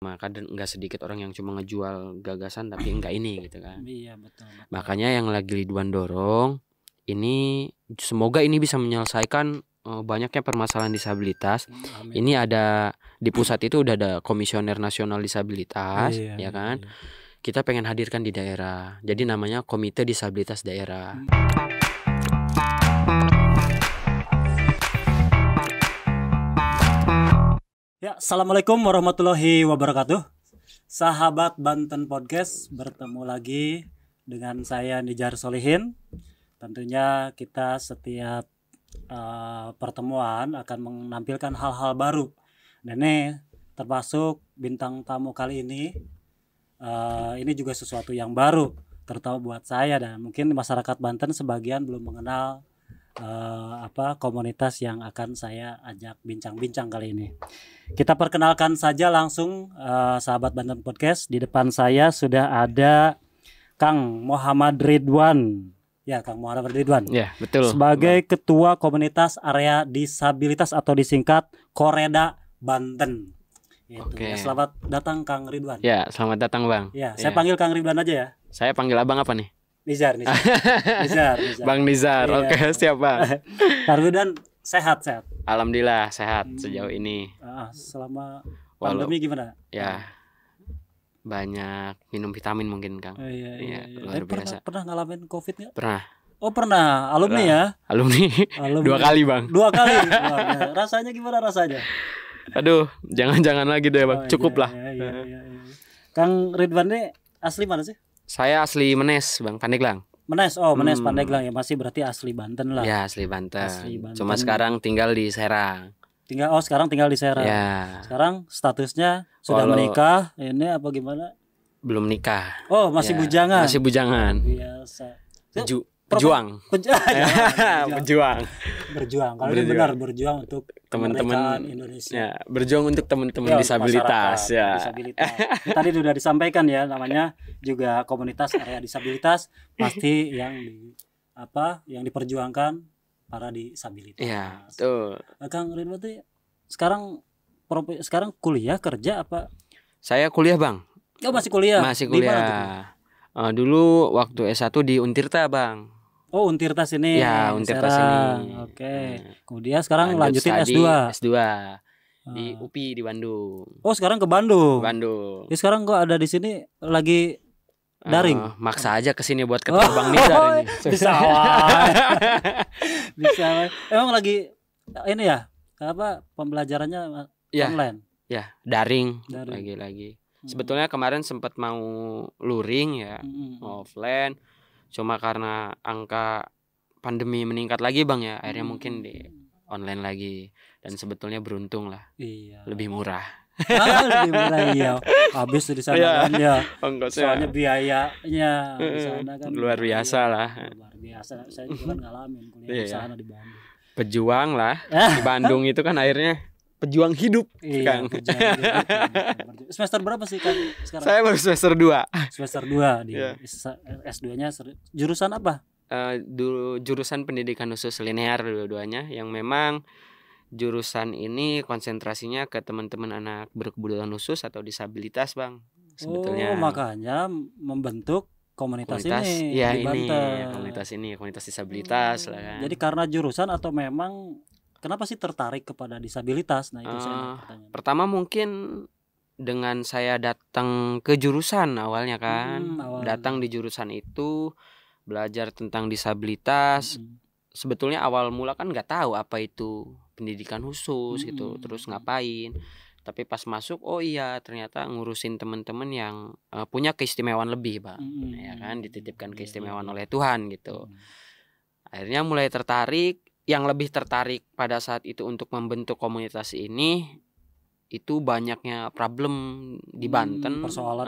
Maka nggak sedikit orang yang cuma ngejual gagasan tapi enggak ini gitu kan. Iya betul. Makanya yang lagi Ridwan dorong ini semoga ini bisa menyelesaikan banyaknya permasalahan disabilitas. Amin. Ini ada di pusat itu udah ada Komisioner Nasional Disabilitas, Iya, ya iya, kan? iya. Kita pengen hadirkan di daerah. Jadi namanya Komite Disabilitas Daerah. Ya, assalamualaikum warahmatullahi wabarakatuh. Sahabat Banten Podcast, bertemu lagi dengan saya Nijar Solihin. Tentunya kita setiap pertemuan akan menampilkan hal-hal baru. Dan ini termasuk bintang tamu kali ini. Ini juga sesuatu yang baru, terutama buat saya dan mungkin masyarakat Banten sebagian belum mengenal komunitas yang akan saya ajak bincang-bincang kali ini. Kita perkenalkan saja langsung sahabat Banten Podcast. Di depan saya sudah ada Kang Muhammad Ridwan. Ya, Kang Muhammad Ridwan. Ya, betul. Sebagai Ketua Komunitas Area Disabilitas atau disingkat Koreda Banten. Gitu. Oke. Ya, selamat datang Kang Ridwan. Ya, selamat datang Bang. Ya, saya panggil Kang Ridwan aja ya. Saya panggil Abang apa nih? Nizar. Bang Nizar. Iya. Oke, siap Bang. Kang Ridwan sehat. Alhamdulillah sehat sejauh ini. Selama pandemi gimana? Ya, banyak minum vitamin mungkin Kang. Iya. Luar biasa. Pernah ngalamin COVID nggak? Pernah. Oh pernah, alumni ya? Alumni. 2 kali Bang. 2 kali. Rasanya gimana rasanya? Aduh, jangan lagi deh Bang. Cukup lah. Iya. Kang Ridwan ini asli mana sih? Saya asli Menes Bang, Pandeglang. Menes, Pandeglang ya, masih berarti asli Banten lah. Ya, asli Banten. Asli Banten. Cuma sekarang tinggal di Serang. Sekarang tinggal di Serang. Ya. Sekarang statusnya sudah menikah, ini apa gimana? Belum nikah. Oh, masih bujangan. Masih bujangan. Biasa. Berjuang. Berjuang. Kalau ini benar berjuang untuk teman-teman Indonesia. Ya, berjuang untuk teman-teman disabilitas ya. Disabilitas. Tadi sudah disampaikan ya, namanya juga komunitas area disabilitas, pasti yang diperjuangkan para disabilitas. Iya, betul. Kang Ridwan tuh sekarang kuliah kerja apa? Saya kuliah, Bang. Oh, masih kuliah. Masih kuliah. Dulu waktu S1 di Untirta, Bang. Oh, Untirtas ini. Ya, Untirtas ini. Oke. Kemudian sekarang lanjutin S2. S2 di UPI di Bandung. Oh, sekarang ke Bandung. Bandung. Ya, sekarang kok ada di sini lagi daring. Maksa aja ke sini buat ketemu Bang Nizar ini. Bisa. Bisa. Emang lagi ini ya? Pembelajarannya online? Ya, daring. Lagi. Sebetulnya kemarin sempat mau luring ya, offline. Cuma karena angka pandemi meningkat lagi Bang ya, akhirnya mungkin di online lagi. Dan sebetulnya beruntung lah. Iya. Lebih murah. Lebih murah iya. Habis di sana kan ya. Soalnya biayanya di sana kan luar biasa lah. Luar biasa. Saya juga kan ngalamin kuliah di sana di Bandung. Pejuang lah. Di Bandung itu kan akhirnya pejuang hidup, Kang. Semester berapa sih Kang sekarang? Saya baru semester 2. Semester 2 di S2-nya jurusan apa? Dulu jurusan pendidikan khusus linear dua-duanya, yang memang jurusan ini konsentrasinya ke teman-teman anak berkebutuhan khusus atau disabilitas, Bang. Sebetulnya. Oh, makanya membentuk komunitas ini ya di Banten. Komunitas disabilitas lah kan. Jadi karena jurusan atau memang kenapa sih tertarik kepada disabilitas? Nah, itu saya pertanyaan. Pertama mungkin dengan saya datang ke jurusan awalnya kan. Datang di jurusan itu belajar tentang disabilitas. Sebetulnya awal mula kan nggak tahu apa itu pendidikan khusus gitu. Terus ngapain. Tapi pas masuk, oh iya ternyata ngurusin teman-teman yang punya keistimewaan lebih, Bang. Ya kan, dititipkan keistimewaan oleh Tuhan gitu. Akhirnya mulai tertarik. Yang lebih tertarik pada saat itu untuk membentuk komunitas ini itu banyaknya problem di Banten, persoalan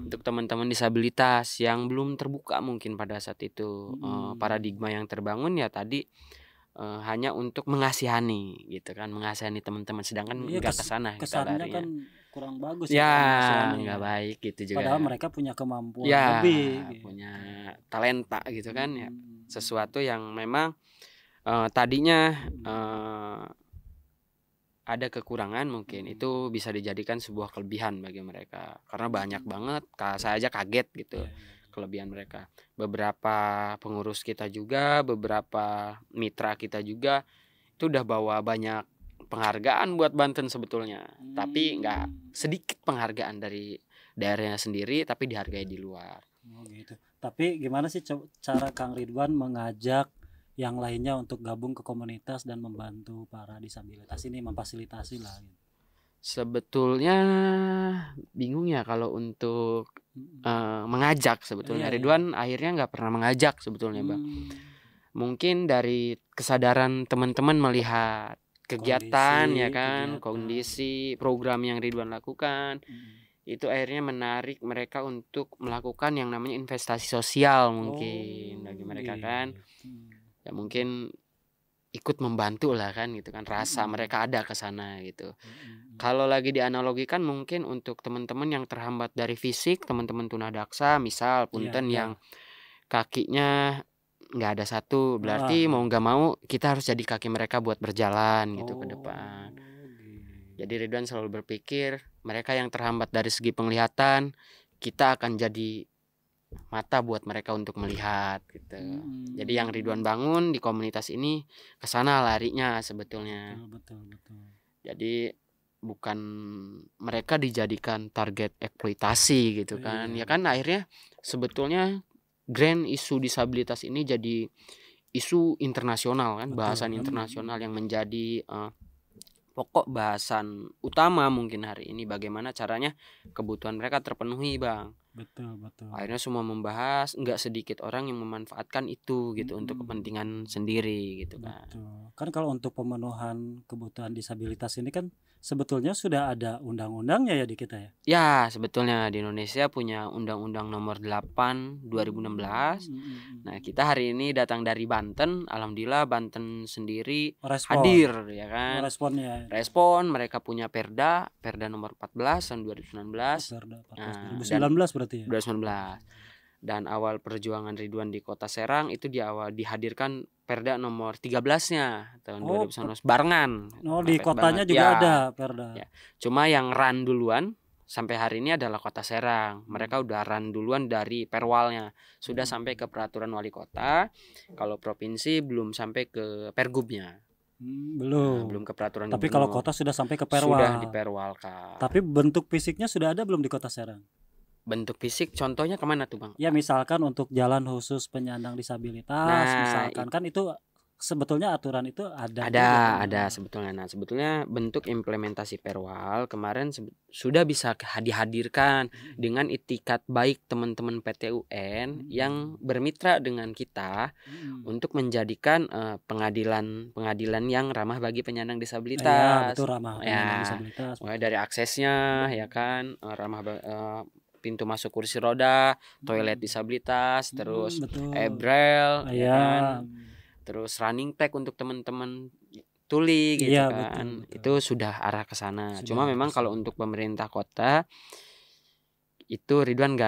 untuk teman-teman disabilitas yang belum terbuka mungkin pada saat itu. Paradigma yang terbangun ya tadi hanya untuk mengasihani gitu kan, mengasihani teman-teman, sedangkan enggak kesana kita larinya. Kan kurang bagus ya, nggak baik gitu juga. Padahal mereka punya kemampuan lebih, punya talenta gitu kan ya. Sesuatu yang memang tadinya ada kekurangan mungkin itu bisa dijadikan sebuah kelebihan bagi mereka karena banyak banget, saya aja kaget gitu kelebihan mereka. Beberapa pengurus kita juga, beberapa mitra kita juga itu udah bawa banyak penghargaan buat Banten sebetulnya. Tapi nggak sedikit penghargaan dari daerahnya sendiri tapi dihargai di luar. Oh gitu. Tapi gimana sih cara Kang Ridwan mengajak yang lainnya untuk gabung ke komunitas dan membantu para disabilitas ini, memfasilitasi lah gitu? Sebetulnya bingung ya kalau untuk mengajak sebetulnya. Ridwan akhirnya nggak pernah mengajak sebetulnya Bang. Mungkin dari kesadaran teman-teman melihat kegiatan kondisi, ya kan, kondisi program yang Ridwan lakukan, itu akhirnya menarik mereka untuk melakukan yang namanya investasi sosial mungkin bagi mereka kan. Ya mungkin ikut membantu lah kan gitu kan, rasa mereka ada ke sana gitu. Kalau lagi dianalogikan mungkin untuk teman-teman yang terhambat dari fisik, teman-teman tunadaksa misal punten yang kakinya nggak ada satu, berarti mau nggak mau kita harus jadi kaki mereka buat berjalan gitu ke depan. Jadi Ridwan selalu berpikir mereka yang terhambat dari segi penglihatan, kita akan jadi mata buat mereka untuk melihat gitu. Jadi yang Ridwan bangun di komunitas ini kesana larinya sebetulnya. Betul. Jadi bukan mereka dijadikan target eksploitasi gitu kan. Ya kan akhirnya sebetulnya grand isu disabilitas ini jadi isu internasional kan, bahasan internasional yang menjadi pokok bahasan utama mungkin hari ini, bagaimana caranya kebutuhan mereka terpenuhi Bang. Betul. Akhirnya semua membahas, nggak sedikit orang yang memanfaatkan itu gitu untuk kepentingan sendiri gitu kan. Betul. Kan kalau untuk pemenuhan kebutuhan disabilitas ini kan sebetulnya sudah ada undang-undangnya ya di kita ya? Ya, sebetulnya di Indonesia punya Undang-Undang Nomor 8 2016. Nah, kita hari ini datang dari Banten, alhamdulillah Banten sendiri hadir ya kan. Respon, mereka punya Perda nomor 14 tahun 2019. Perda 14 2019 berarti ya? 2019. Dan awal perjuangan Ridwan di Kota Serang itu dihadirkan Perda nomor 13-nya tahun 2019 barengan. Di kotanya juga ada Perda. Ya. Cuma yang run duluan sampai hari ini adalah Kota Serang. Mereka udah run duluan dari perwalnya. Sudah sampai ke peraturan wali kota. Kalau provinsi belum sampai ke pergubnya. Belum ke peraturan. Tapi kalau kota sudah sampai ke perwal. Sudah diperwalkan. Tapi bentuk fisiknya sudah ada belum di Kota Serang? Bentuk fisik contohnya kemana tuh Bang? Ya misalkan untuk jalan khusus penyandang disabilitas, misalkan kan itu sebetulnya aturan itu ada sebetulnya. Nah, sebetulnya bentuk implementasi perwal kemarin sudah bisa dihadirkan dengan itikat baik teman-teman PTUN yang bermitra dengan kita untuk menjadikan pengadilan yang ramah bagi penyandang disabilitas. Betul, ramah penyandang disabilitas. Mulai dari aksesnya ya kan, ramah pintu masuk kursi roda, toilet disabilitas, terus e-braille ya kan. Terus running tag untuk teman-teman tuli gitu kan. Betul. Itu sudah arah ke sana. Cuma memang kalau untuk pemerintah kota itu Ridwan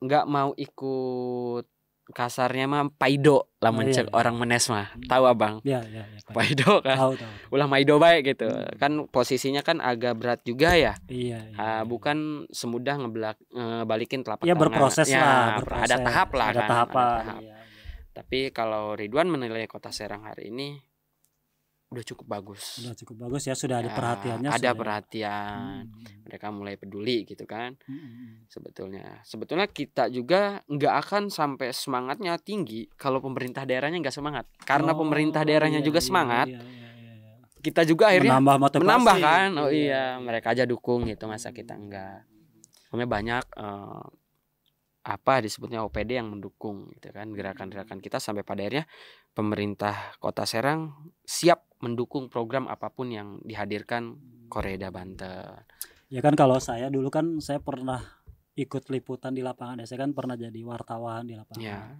nggak mau ikut, kasarnya mah paido lah mencek orang menes mah. Tahu Abang? Iya. Paido kan. Tahu. Ulah maido baik gitu. Kan posisinya kan agak berat juga ya. Iya. Bukan semudah ngebalikin telapak tangan. Berproses lah, ada tahap lah ada kan. Tahapan. Iya. Tapi kalau Ridwan menilai Kota Serang hari ini udah cukup bagus. Ya, sudah ada perhatiannya. Ada perhatian. Mereka mulai peduli gitu kan. Sebetulnya kita juga nggak akan sampai semangatnya tinggi kalau pemerintah daerahnya nggak semangat. Karena pemerintah daerahnya juga semangat. Kita juga akhirnya menambah kan. Mereka aja dukung gitu, masa kita enggak. Makanya banyak disebutnya OPD yang mendukung gitu kan gerakan-gerakan kita, sampai pada akhirnya pemerintah Kota Serang siap mendukung program apapun yang dihadirkan Koreda Banten. Ya kan kalau saya dulu kan saya pernah ikut liputan di lapangan, saya kan pernah jadi wartawan di lapangan. Ya.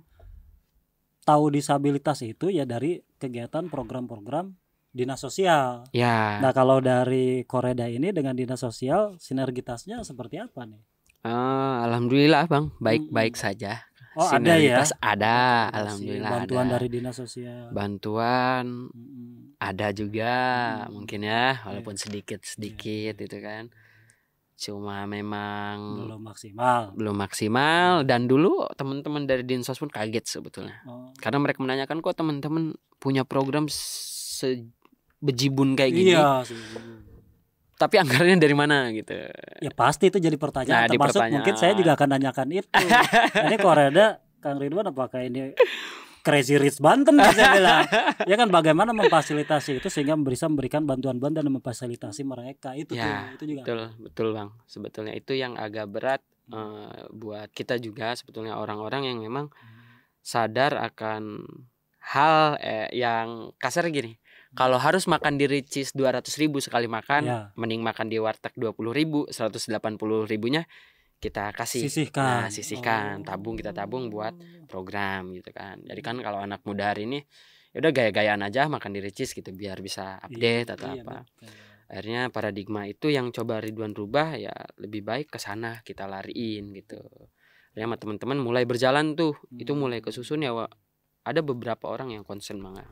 Tahu disabilitas itu ya dari kegiatan program-program dinas sosial. Ya. Nah kalau dari Koreda ini dengan dinas sosial sinergitasnya seperti apa nih? Alhamdulillah Bang, baik-baik saja. Oh, ada ya? Ada, alhamdulillah bantuan ada. dari dinas sosial. Bantuan ada juga mungkin ya, walaupun sedikit itu kan. Cuma memang belum maksimal dan dulu teman-teman dari Dinsos pun kaget sebetulnya. Karena mereka menanyakan, kok teman-teman punya program sebejibun kayak gini. Iya, tapi anggarannya dari mana gitu. Ya pasti itu jadi pertanyaan. Termasuk mungkin saya juga akan nanyakan itu. Ini Koreda, Kang Ridwan, apakah ini Crazy Rich Banten saya bilang. Ya kan, bagaimana memfasilitasi itu sehingga bisa memberikan bantuan-bantuan dan memfasilitasi mereka itu ya, tuh. Itu juga betul Bang. Sebetulnya itu yang agak berat buat kita juga sebetulnya, orang-orang yang memang sadar akan hal yang kasar gini. Kalau harus makan di Ricis 200.000 sekali makan, mending makan di warteg 20.000, 180.000-nya kita kasih. Sisihkan, kita tabung buat program gitu kan. Jadi kan kalau anak muda hari ini ya udah gaya-gayaan aja makan di Ricis gitu biar bisa update atau apa. Akhirnya paradigma itu yang coba Ridwan rubah, ya lebih baik ke sana kita lariin gitu. Ya sama teman-teman mulai berjalan tuh, itu mulai kesusun ya. Ada beberapa orang yang concern banget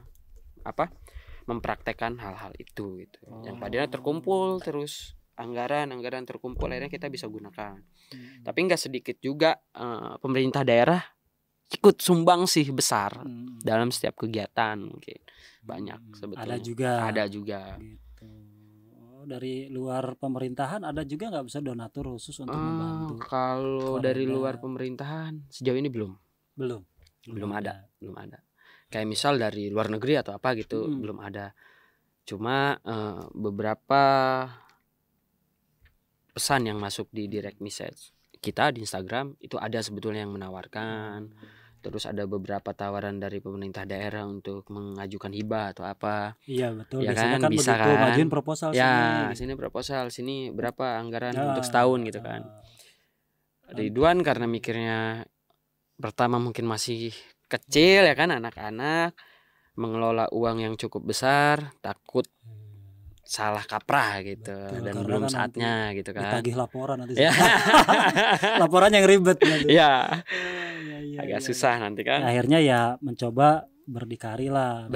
mempraktekkan hal-hal itu gitu. Yang padahal terkumpul terus anggaran terkumpul, akhirnya kita bisa gunakan. Tapi nggak sedikit juga pemerintah daerah ikut sumbang sih besar dalam setiap kegiatan, mungkin banyak sebetulnya. Ada juga. Gitu. Dari luar pemerintahan ada juga nggak bisa donatur khusus untuk membantu? Kalau dari luar pemerintahan sejauh ini belum ada. Kayak misal dari luar negeri atau apa gitu belum ada. Cuma beberapa pesan yang masuk di direct message kita di Instagram itu ada sebetulnya yang menawarkan. Terus ada beberapa tawaran dari pemerintah daerah untuk mengajukan hibah atau apa. Iya betul. Ya kan, bisa begitu, kan. Ngajuin proposal sini proposal, sini berapa anggaran untuk setahun gitu kan. Ridwan karena mikirnya pertama mungkin masih kecil ya kan, anak-anak mengelola uang yang cukup besar, takut salah kaprah gitu. Betul, dan belum kan saatnya gitu kan. Ditagih laporan nanti. Laporan yang ribet ya. Agak susah nanti kan. Akhirnya ya mencoba berdikari lah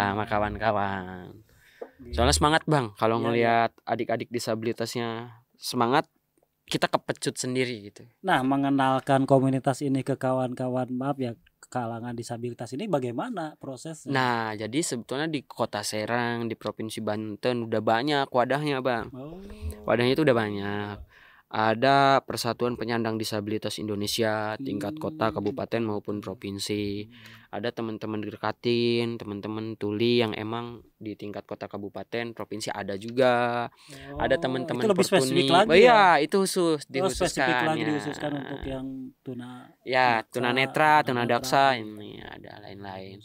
sama kawan-kawan. Soalnya semangat Bang, kalau ngelihat adik-adik disabilitasnya semangat, kita kepecut sendiri gitu. Nah, mengenalkan komunitas ini ke kawan-kawan kalangan disabilitas ini bagaimana prosesnya? Nah, jadi sebetulnya di Kota Serang, di Provinsi Banten udah banyak wadahnya Bang. Wadahnya itu udah banyak. Ada Persatuan Penyandang Disabilitas Indonesia tingkat kota, kabupaten maupun provinsi. Ada teman-teman Dirkatin, teman-teman Tuli yang emang di tingkat kota, kabupaten, provinsi ada juga. Ada teman-teman Pertuni. Itu khusus dihususkan dihususkan untuk yang tuna netra, tuna daksa, ini ada lain-lain.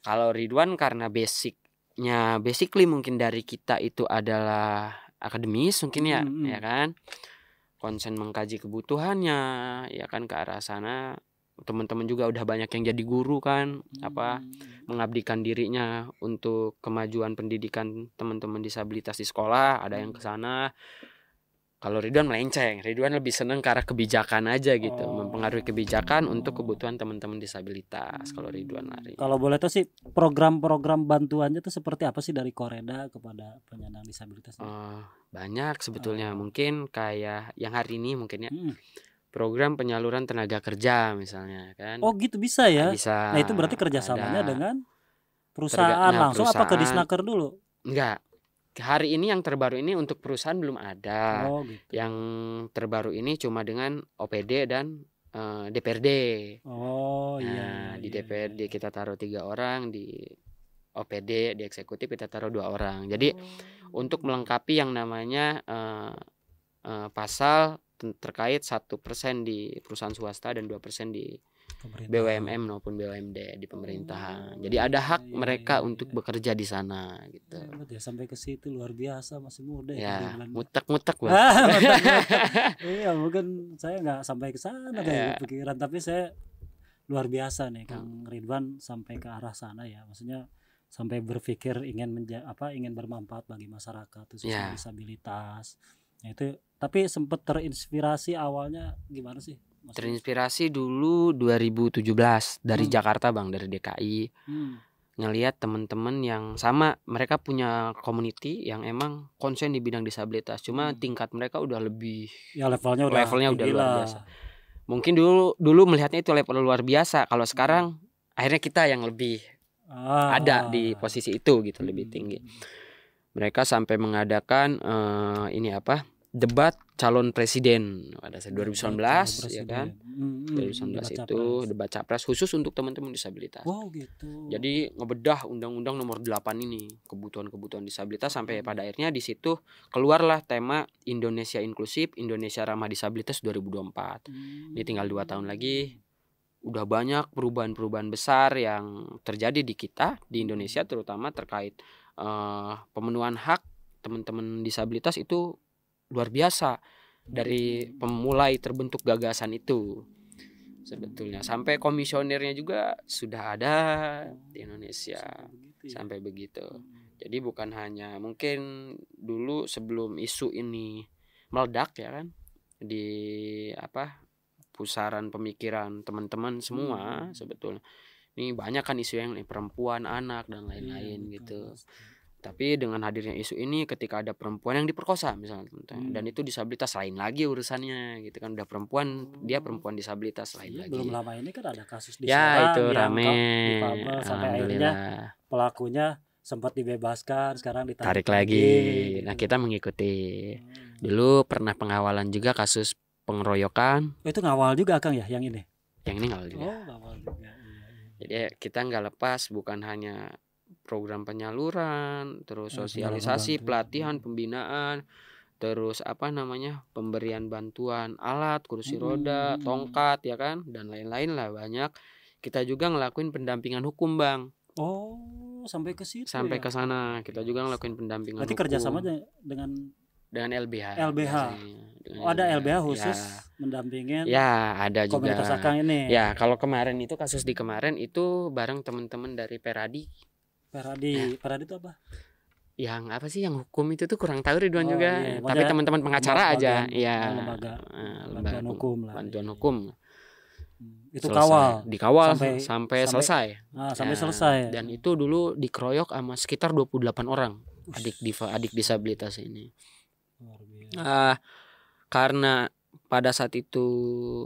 Kalau Ridwan karena basically mungkin dari kita itu adalah akademis mungkin ya kan. Konsen mengkaji kebutuhannya ya kan, ke arah sana. Teman-teman juga udah banyak yang jadi guru kan, mengabdikan dirinya untuk kemajuan pendidikan teman-teman disabilitas di sekolah, ada yang ke sana. Kalau Ridwan melenceng, Ridwan lebih seneng ke arah kebijakan aja gitu, mempengaruhi kebijakan untuk kebutuhan teman-teman disabilitas. Kalau Ridwan lari. Kalau boleh tahu sih program-program bantuannya tuh seperti apa sih dari Koreda kepada penyandang disabilitas? Banyak sebetulnya, mungkin kayak yang hari ini mungkin ya. Program penyaluran tenaga kerja misalnya kan. Oh gitu bisa ya? Bisa. Nah itu berarti kerjasamanya dengan perusahaan langsung apa ke Disnaker dulu? Enggak. Hari ini yang terbaru ini untuk perusahaan belum ada. Gitu. Yang terbaru ini cuma dengan OPD dan DPRD. Di DPRD kita taruh 3 orang, di OPD di eksekutif kita taruh 2 orang. Jadi untuk melengkapi yang namanya pasal terkait 1% di perusahaan swasta dan 2% di BUMN maupun BUMD di pemerintahan. Jadi ada hak mereka untuk bekerja di sana gitu. Sampai ke situ luar biasa, masih muda ya. Mutek-mutek Bang. Iya, mungkin saya nggak sampai ke sana kayak pikiran, tapi saya luar biasa nih Kang Ridwan sampai ke arah sana ya. Maksudnya sampai berpikir ingin ingin bermanfaat bagi masyarakat khususnya disabilitas. Nah, itu tapi sempat terinspirasi awalnya gimana sih? Terinspirasi dulu 2017 dari Jakarta Bang, dari DKI. Ngelihat teman-teman yang sama, mereka punya community yang emang konsen di bidang disabilitas. Cuma tingkat mereka udah lebih, ya levelnya udah luar biasa. Mungkin dulu melihatnya itu level luar biasa. Kalau sekarang akhirnya kita yang lebih ada di posisi itu gitu, lebih tinggi. Mereka sampai mengadakan debat calon presiden pada 2019 ya kan. 2019 itu debat capres khusus untuk teman-teman disabilitas. Oh gitu. Jadi ngebedah undang-undang nomor 8 ini, kebutuhan-kebutuhan disabilitas, sampai pada akhirnya di situ keluarlah tema Indonesia Inklusif, Indonesia Ramah Disabilitas 2024. Ini tinggal 2 tahun lagi. Udah banyak perubahan-perubahan besar yang terjadi di kita, di Indonesia, terutama terkait pemenuhan hak teman-teman disabilitas itu luar biasa. Dari pemulai terbentuk gagasan itu sebetulnya sampai komisionernya juga sudah ada di Indonesia, sampai begitu. Jadi bukan hanya mungkin dulu sebelum isu ini meledak ya kan, di pusaran pemikiran teman-teman semua, sebetulnya ini banyak kan isu yang perempuan, anak dan lain-lain gitu. Tapi dengan hadirnya isu ini, ketika ada perempuan yang diperkosa misalnya, dan itu disabilitas lain lagi urusannya gitu kan. Udah perempuan, dia perempuan disabilitas lain lagi. Belum lama ini kan ada kasus di ya, Serang itu yang rame, sampai akhirnya pelakunya sempat dibebaskan, sekarang ditarik lagi. Nah, kita mengikuti. Dulu pernah pengawalan juga kasus pengeroyokan. Itu ngawal juga Kang ya yang ini? Yang ini ngawal juga. Ngawal juga. Jadi kita nggak lepas, bukan hanya program penyaluran, terus sosialisasi, pelatihan, pembinaan, terus pemberian bantuan alat, kursi roda, tongkat ya kan, dan lain-lain lah banyak. Kita juga ngelakuin pendampingan hukum Bang. Oh, sampai ke situ. Sampai ke sana kita juga ngelakuin pendampingan hukum. Berarti kerjasama dengan LBH. Ada LBH khusus mendampingin. Ya, ada juga. Komunitas Akang ini. Ya, kalau kemarin itu kasus di kemarin itu bareng teman-teman dari Peradi itu apa? Yang apa sih yang hukum itu tuh kurang tahu Ridwan juga. Iya. Tapi teman-teman pengacara aja. Iya. Bantuan hukum lah. Bantuan hukum. Itu dikawal sampai selesai. Sampai selesai. Dan itu dulu dikeroyok sama sekitar 28 orang adik disabilitas ini. Karena pada saat itu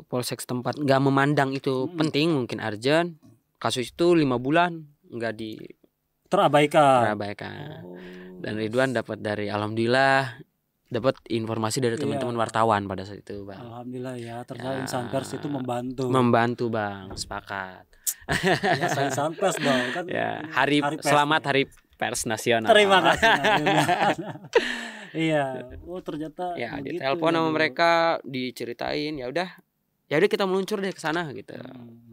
polsek setempat nggak memandang itu penting, mungkin urgent, kasus itu 5 bulan nggak terabaikan. Dan Ridwan alhamdulillah dapat informasi dari teman-teman wartawan pada saat itu Bang. Alhamdulillah ya, ternyata insan pers itu membantu Bang, sepakat. Ya, insan pers Bang kan. Ya, selamat Hari Pers Nasional. Terima kasih. Iya, ternyata ya ditelepon sama mereka, diceritain, ya udah kita meluncur deh ke sana gitu.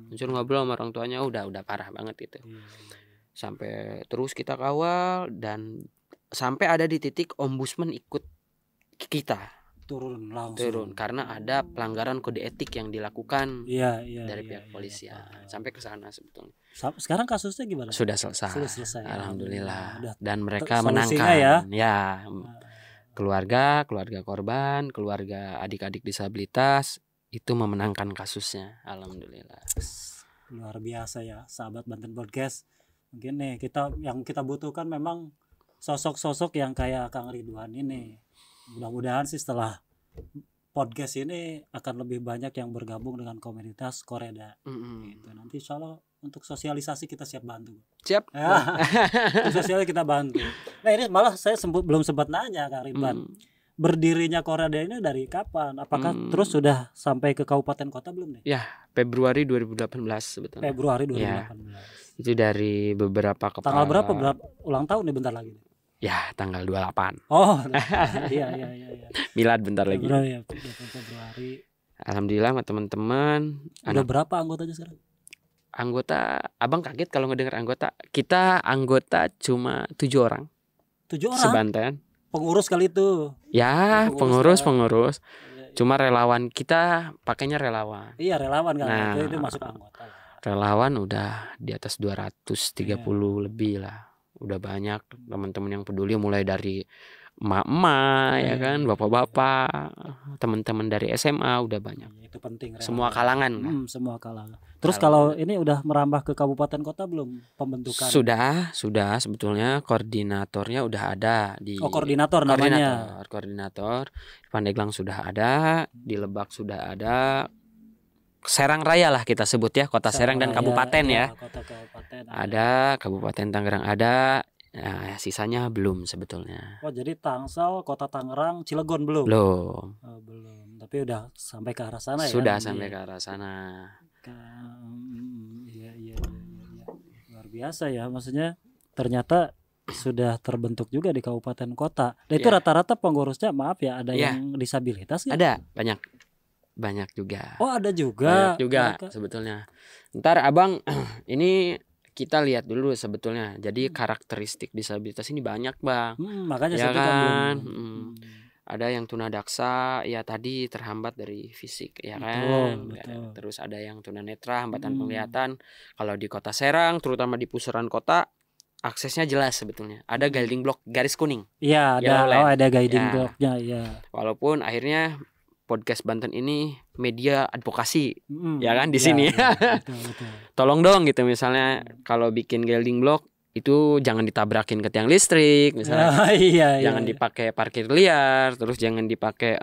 Meluncur ngobrol sama orang tuanya, udah parah banget gitu. Sampai terus kita kawal dan sampai ada di titik ombudsman ikut kita turun karena ada pelanggaran kode etik yang dilakukan dari pihak polisian. Sampai ke sana sebetulnya. Sekarang kasusnya gimana? Sudah selesai. Alhamdulillah. Dan mereka menangkan. Ya. Keluarga korban, keluarga adik-adik disabilitas itu memenangkan kasusnya. Alhamdulillah. Luar biasa ya, sahabat Banten Podcast. Mungkin nih yang kita butuhkan memang sosok-sosok yang kayak Kang Ridwan ini. Mudah-mudahan sih setelah podcast ini akan lebih banyak yang bergabung dengan komunitas Koreda. Gitu. Nanti insya Allah untuk sosialisasi kita siap bantu. Siap. Ya, sosialisasi kita bantu. Nah ini malah saya belum sempat nanya Kang Ridwan. Berdirinya Koreda ini dari kapan? Apakah terus sudah sampai ke kabupaten kota belum nih? Ya, Februari 2018 sebetulnya. Februari 2018. Ya, itu dari beberapa kepala. Tanggal berapa ulang tahun nih bentar lagi? Ya, tanggal 28. Oh, iya. Milad bentar lagi. Februari. Alhamdulillah sama teman-teman. Ada berapa anggotanya sekarang? Anggota, Abang kaget kalau ngedengar anggota. Kita anggota cuma 7 orang. 7 orang? Sebanten. Pengurus kali itu. Ya, pengurus. Cuma relawan kita pakainya relawan. Iya, relawan kan. Nah, itu masuk anggota. Relawan udah di atas 230 lebih lah. Udah banyak teman-teman yang peduli, mulai dari emak-emak ya kan, bapak-bapak, teman-teman dari SMA udah banyak. Itu penting. Semua kalangan. Semua kalangan. Terus kalau ini udah merambah ke kabupaten kota belum pembentukan? Sudah sebetulnya koordinatornya udah ada di. Koordinator namanya. Koordinator. Pandeglang sudah ada, di Lebak sudah ada. Serang Raya lah kita sebut ya, Kota Serang dan Kabupaten ya. Kota kabupaten. Ada, Kabupaten Tangerang ada. Nah, sisanya belum sebetulnya. Oh, jadi Tangsel, Kota Tangerang, Cilegon belum? Belum. Oh, belum. Tapi udah sampai ke arah sana ya? Sudah sampai ke arah sana. Iya. Luar biasa ya, maksudnya ternyata sudah terbentuk juga di kabupaten kota. Dan itu rata-rata pengurusnya maaf ya, ada yang disabilitas gak? Ada, banyak juga. Oh, ada juga. Banyak juga sebetulnya. Ntar Abang ini kita lihat dulu sebetulnya. Jadi karakteristik disabilitas ini banyak, Bang. Makanya ya saya kan. Ada yang tunadaksa, ya tadi terhambat dari fisik, ya kan. Betul. Terus ada yang tunanetra, hambatan penglihatan. Kalau di Kota Serang, terutama di pusaran kota, aksesnya jelas sebetulnya. Ada guiding block garis kuning. Iya, ada guiding blocknya. Ya. Walaupun akhirnya podcast Banten ini media advokasi, ya kan di sini. Betul. Tolong dong gitu, misalnya kalau bikin guiding block itu jangan ditabrakin ke tiang listrik, misalnya. Jangan dipakai parkir liar, terus jangan dipakai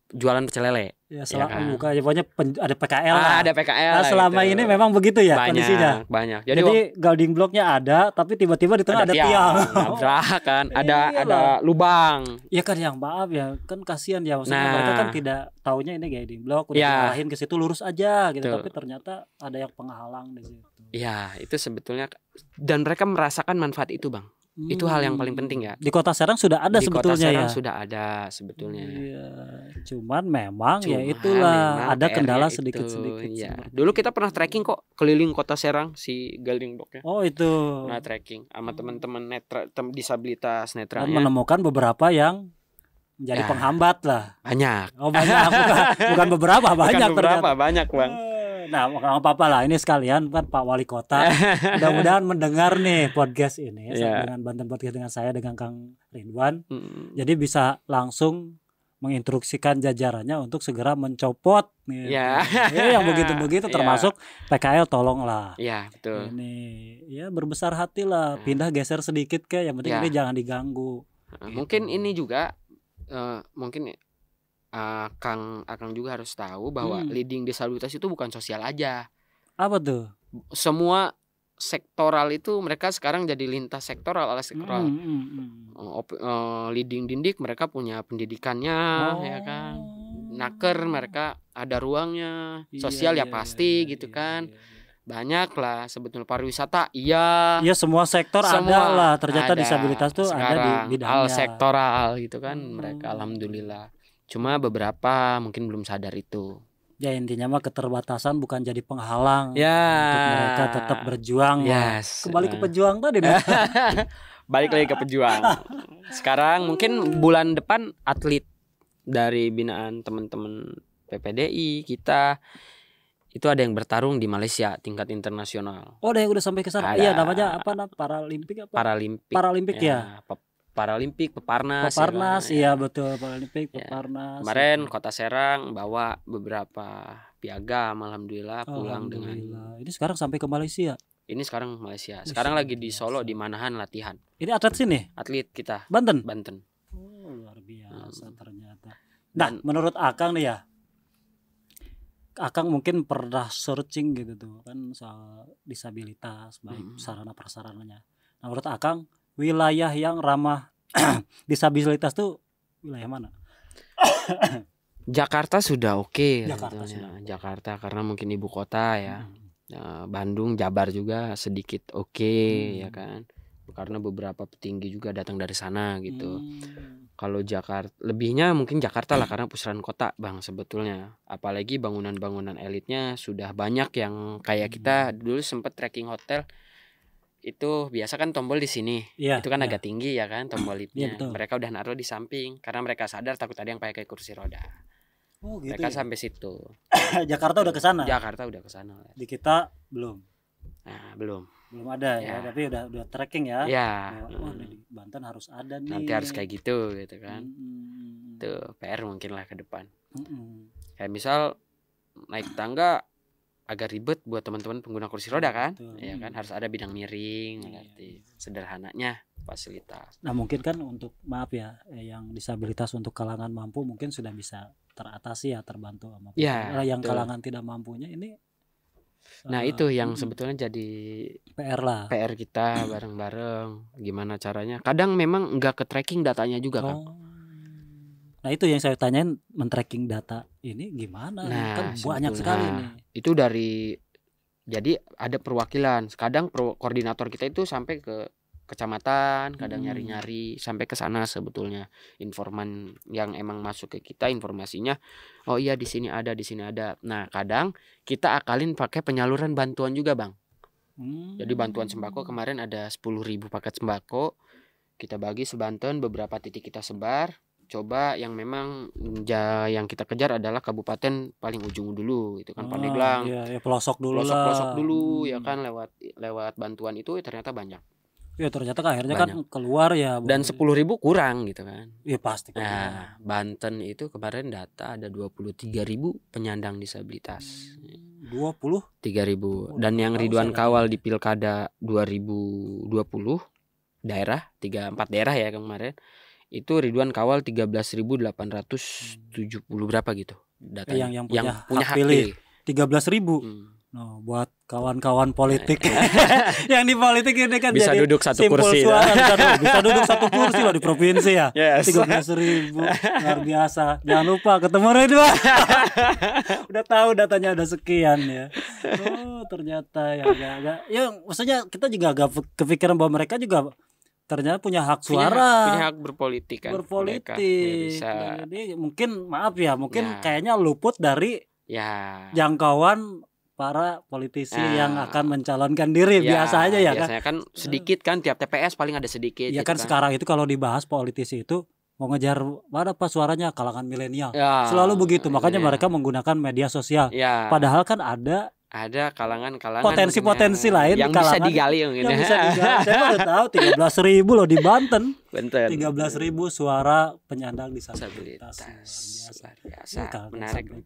jualan pecel lele. Ya, buka pokoknya ada PKL lah. Ada PKL. Nah, selama ini memang begitu ya kondisinya. Banyak. Jadi guiding blocknya ada, tapi tiba-tiba di tengah ada tiang. Nabrak kan, ada lubang. Ya kan, yang maaf ya, kan kasihan ya, maksudnya mereka kan tidak taunya ini guiding block, udah diarahin ke situ lurus aja gitu, tapi ternyata ada yang penghalang di situ. Ya, itu sebetulnya, dan mereka merasakan manfaat itu, Bang. Itu hal yang paling penting ya. Di Kota Serang sudah ada sebetulnya ya. Di Kota Serang sudah ada sebetulnya. Iya, cuman memang ya itulah ada kendala sedikit-sedikit. Ya. Dulu kita pernah trekking kok keliling Kota Serang si guiding blocknya. Oh, itu. Nah, trekking sama teman-teman disabilitas netra. Dan menemukan beberapa yang menjadi penghambat lah. Banyak. Oh, banyak. Bukan beberapa, banyak. Banyak, Bang. Nah, nggak apa-apa lah, ini sekalian kan Pak Wali Kota mudah-mudahan mendengar nih podcast ini dengan Banten Podcast dengan saya, dengan Kang Ridwan. Jadi bisa langsung menginstruksikan jajarannya untuk segera mencopot nih. Yang begitu-begitu termasuk PKL, tolonglah. Iya, betul. Ini ya berbesar hati lah, pindah geser sedikit yang penting ini jangan diganggu. Mungkin ini juga mungkin Akang juga harus tahu bahwa leading disabilitas itu bukan sosial aja. Apa tuh? Semua sektoral itu mereka sekarang jadi lintas sektoral. Leading dindik mereka punya pendidikannya, ya kan. Naker mereka ada ruangnya. Sosial pasti gitu kan. Banyak lah sebetulnya, pariwisata iya semua sektor ada lah, ternyata disabilitas tuh ada di bidangnya. Hal sektoral gitu kan. Mereka alhamdulillah. Cuma beberapa mungkin belum sadar itu. Ya, intinya mah keterbatasan bukan jadi penghalang untuk mereka tetap berjuang. Kembali ke pejuang tadi nih. Balik lagi ke pejuang. Sekarang mungkin bulan depan atlet dari binaan teman-teman PPDI kita itu ada yang bertarung di Malaysia tingkat internasional. Oh, ada yang udah sampai ke sana. Iya, namanya apa? Paralimpik apa? Paralimpik ya. Paralimpik, Peparnas. Iya betul, Paralimpik, Peparnas. Kemarin Kota Serang bawa beberapa piagam, alhamdulillah pulang dengan. Ini sekarang sampai ke Malaysia. Ini sekarang Malaysia. Sekarang lagi di Solo di Manahan latihan. Ini atlet sini? Atlet kita. Banten. Oh, luar biasa ternyata. Nah, menurut Akang nih ya. Akang mungkin pernah searching gitu tuh kan soal disabilitas, baik sarana prasarananya. Nah, menurut Akang wilayah yang ramah disabilitas tuh wilayah mana? Jakarta sudah oke. Jakarta karena mungkin ibu kota ya. Bandung, Jabar juga sedikit oke, ya kan. Karena beberapa petinggi juga datang dari sana gitu. Kalau Jakarta lebihnya mungkin Jakarta lah karena pusaran kota, Bang, sebetulnya. Apalagi bangunan-bangunan elitnya sudah banyak yang kayak kita dulu sempat trekking hotel. Itu biasa kan tombol di sini, itu kan agak tinggi ya kan tombol liftnya. Mereka udah naruh di samping karena mereka sadar takut ada yang pakai kursi roda. Oh, gitu mereka sampai situ. Jakarta udah ke sana. Di kita belum. Nah, belum ada ya, tapi udah tracking ya. Ya. Oh, di Banten harus ada nih. Nanti harus kayak gitu kan. Itu PR mungkin lah ke depan. Kayak misal naik tangga agak ribet buat teman-teman pengguna kursi roda kan, ya kan harus ada bidang miring, berarti sederhananya fasilitas. Nah mungkin kan untuk maaf ya, yang disabilitas untuk kalangan mampu mungkin sudah bisa teratasi ya, terbantu sama yang kalangan tidak mampunya ini. Nah itu yang sebetulnya jadi PR lah. PR kita bareng-bareng. Gimana caranya? Kadang memang nggak ke tracking datanya juga kan. Nah itu yang saya tanyain, men-tracking data ini gimana? Nah, kan banyak sekali nih. Itu jadi ada perwakilan. Kadang koordinator kita itu sampai ke kecamatan, kadang nyari-nyari sampai ke sana sebetulnya. Informan yang emang masuk ke kita informasinya, oh iya di sini ada, di sini ada. Nah, kadang kita akalin pakai penyaluran bantuan juga, Bang. Jadi bantuan sembako kemarin ada 10.000 paket sembako. Kita bagi sebanten, beberapa titik kita sebar. Coba yang memang yang kita kejar adalah kabupaten paling ujung dulu itu kan, Pandeglang. Iya, pelosok dulu ya kan, lewat bantuan itu ternyata banyak. Ya ternyata akhirnya kan keluar ya. Dan 10.000 kurang gitu kan. Iya pasti. Nah, Banten itu kemarin data ada 23.000 penyandang disabilitas. 23.000. Dan yang Ridwan kawal di Pilkada 2020 daerah 3-4 daerah ya kemarin. Itu Ridwan kawal 13.870 berapa gitu datanya. Yang punya hak pilih 13.000. No, buat kawan-kawan politik yang di politik ini kan bisa jadi duduk satu kursi bisa duduk satu kursi loh di provinsi ya. 13.000 luar biasa. Jangan lupa ketemu Ridwan. Udah tahu datanya ada sekian ya. Oh ternyata ya maksudnya kita juga agak kepikiran bahwa mereka juga ternyata punya hak suara, punya hak berpolitik kan. Jadi mungkin kayaknya luput dari jangkauan para politisi yang akan mencalonkan diri. Biasa aja ya kan. Biasanya kan sedikit kan, tiap TPS paling ada sedikit. Ya gitu kan sekarang itu kalau dibahas politisi itu mau ngejar mana pas suaranya kalangan milenial. Selalu begitu. Makanya mereka menggunakan media sosial. Padahal kan ada kalangan-kalangan potensi lain yang bisa digali gitu. Saya baru tahu 13.000 loh di Banten. 13.000 suara penyandang disabilitas. Biasa. Menarik.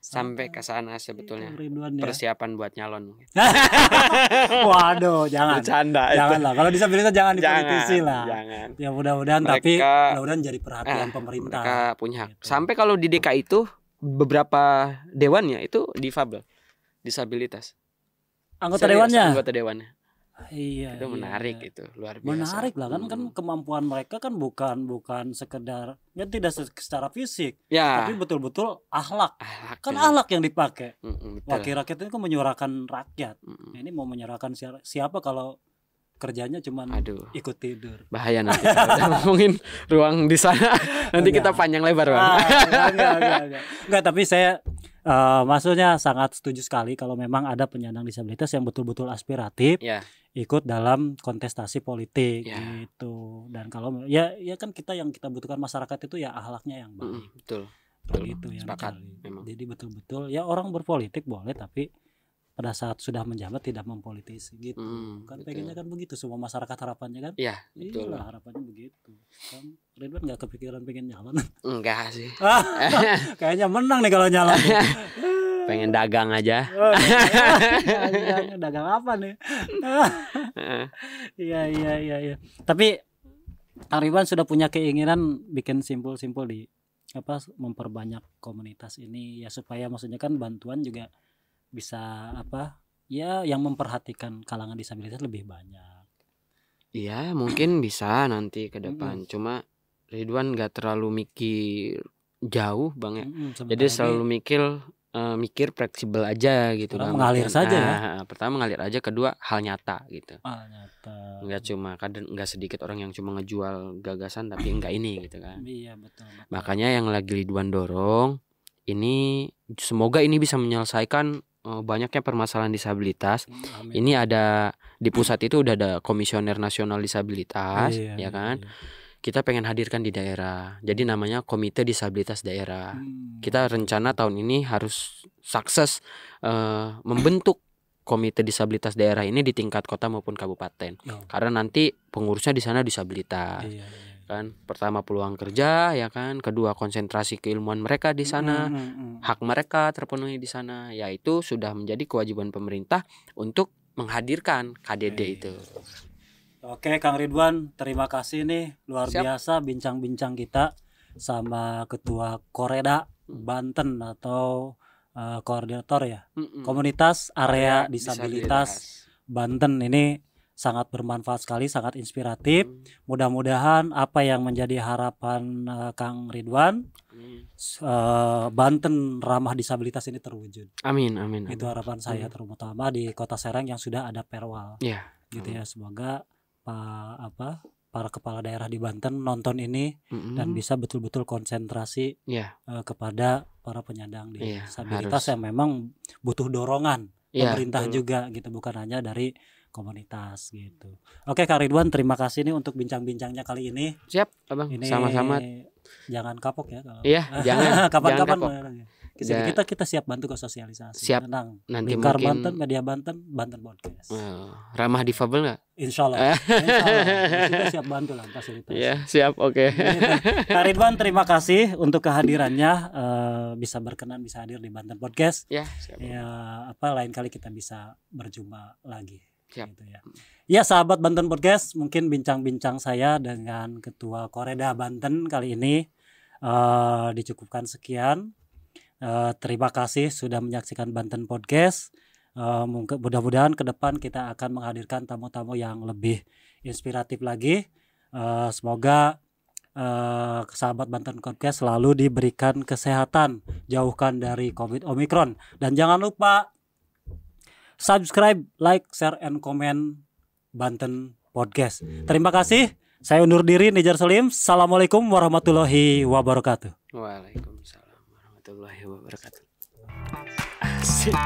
Sampai ke sana sebetulnya. Persiapan buat nyalon. Waduh, jangan. Janganlah. Kalau disabilitas jangan dipolitisi lah. Jangan. Ya mudah-mudahan mudah-mudahan jadi perhatian pemerintah. Mereka punya hak. Gitu. Sampai kalau di DKI itu beberapa dewannya itu difabel. Disabilitas. Anggota dewannya. Iya. Itu menarik itu, luar biasa. Menarik lah kan kemampuan mereka kan bukan sekedar tidak secara fisik, tapi betul-betul akhlak. Kan akhlak yang dipakai. Wakil rakyat itu kan menyuarakan rakyat. Ini mau menyuarakan siapa kalau kerjanya cuma ikut tidur. Bahaya nanti kalau ngomongin ruang di sana. Nanti kita panjang lebar, Bang. Enggak, tapi saya maksudnya sangat setuju sekali kalau memang ada penyandang disabilitas yang betul-betul aspiratif ikut dalam kontestasi politik gitu. Dan kalau ya kan yang kita butuhkan masyarakat itu ya akhlaknya yang baik. Betul. Itu yang jadi betul-betul ya orang berpolitik boleh, tapi pada saat sudah menjabat tidak mempolitisi gitu. Kan pengennya kan begitu semua masyarakat harapannya kan. Iya, betul. Iyalah, harapannya begitu. Kan Ridwan enggak kepikiran pengen nyalon. Enggak sih. Kayaknya menang nih kalau nyalon. Pengen dagang aja. Dagang apa nih? Iya. Tapi Kang Ridwan sudah punya keinginan bikin simpul-simpul di memperbanyak komunitas ini ya, supaya maksudnya kan bantuan juga bisa yang memperhatikan kalangan disabilitas lebih banyak. Iya, mungkin bisa nanti ke depan. Cuma Ridwan gak terlalu mikir jauh, Bang ya. Jadi selalu mikir fleksibel aja gitu. Mengalir saja ya. Pertama mengalir aja, kedua hal nyata gitu. Nyata. Enggak sedikit orang yang cuma ngejual gagasan tapi enggak ini gitu kan. Iya, betul. Makanya yang lagi Ridwan dorong ini, semoga ini bisa menyelesaikan banyaknya permasalahan disabilitas. Amin. Ini ada di pusat itu udah ada Komisioner Nasional Disabilitas, ya kan. Kita pengen hadirkan di daerah. Jadi namanya Komite Disabilitas Daerah. Kita rencana tahun ini harus sukses membentuk Komite Disabilitas Daerah ini di tingkat kota maupun kabupaten. Karena nanti pengurusnya di sana disabilitas. kan. Pertama peluang kerja ya kan, kedua konsentrasi keilmuan mereka di sana, hak mereka terpenuhi di sana, yaitu sudah menjadi kewajiban pemerintah untuk menghadirkan KDD itu. Oke Kang Ridwan, terima kasih nih, luar biasa bincang-bincang kita sama Ketua Koreda Banten atau koordinator ya, komunitas area disabilitas Banten. Ini sangat bermanfaat sekali, sangat inspiratif. Mudah-mudahan apa yang menjadi harapan Kang Ridwan, Banten ramah disabilitas ini terwujud. Amin, amin. Itu harapan saya, terutama di Kota Serang yang sudah ada Perwal. Gitu ya, semoga para kepala daerah di Banten nonton ini dan bisa betul-betul konsentrasi kepada para penyandang disabilitas yang memang butuh dorongan pemerintah juga gitu, bukan hanya dari komunitas gitu. Oke Kak Ridwan, terima kasih nih untuk bincang-bincangnya kali ini. Siap Abang, ini sama-sama. Jangan kapok ya kalau. Iya, jangan. Kapan-kapan kita siap bantu ke sosialisasi. Siap. Tenang. Nanti Lingkar mungkin Banten, Media Banten, Banten Podcast. Ramah difabel nggak? Insya Allah. Kita siap bantu lah fasilitasi. Iya, siap, oke. Kak Ridwan, terima kasih untuk kehadirannya, bisa berkenan bisa hadir di Banten Podcast. Ya, siap. Ya, lain kali kita bisa berjumpa lagi. Siap. Gitu ya. Ya sahabat Banten Podcast, mungkin bincang-bincang saya dengan Ketua Koreda Banten kali ini dicukupkan sekian. Terima kasih sudah menyaksikan Banten Podcast. Mudah-mudahan ke depan kita akan menghadirkan tamu-tamu yang lebih inspiratif lagi. Semoga sahabat Banten Podcast selalu diberikan kesehatan, jauhkan dari COVID Omicron, dan jangan lupa subscribe, like, share, and comment Banten Podcast. Terima kasih. Saya undur diri, Nijar Salim. Assalamualaikum warahmatullahi wabarakatuh. Waalaikumsalam warahmatullahi wabarakatuh. Asik.